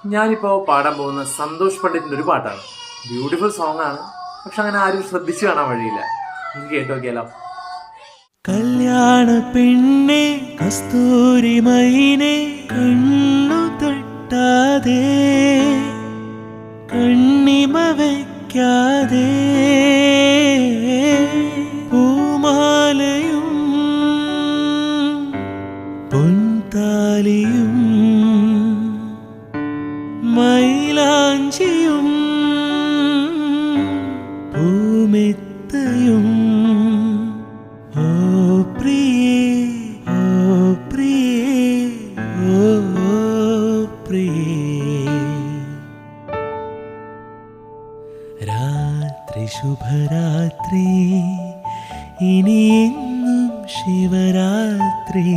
ഞാനിപ്പോൾ പാടാൻ പോകുന്ന സന്തോഷ് പണ്ഡിറ്റിൻ്റെ ഒരു പാട്ടാണ്. ബ്യൂട്ടിഫുൾ സോങ് ആണ്, പക്ഷെ അങ്ങനെ ആരും ശ്രദ്ധിച്ചു കാണാൻ വഴിയില്ല. എനിക്ക് കേട്ട് നോക്കിയാലോ. കല്യാണ പെണ്ണെ കസ്തൂരി മൈനെ കണ്ണു തട്ടാതെ കണ്ണിമ വയ്ക്കാതെ പൂമാലയും പൊൻതാലിയും മൈലാഞ്ചിയും പൂമെത്തയും ഓ പ്രിയേ ഓ പ്രിയേ ഓ പ്രിയേ. രാത്രി ശുഭരാത്രി ഇനിയെന്നും ശിവരാത്രി.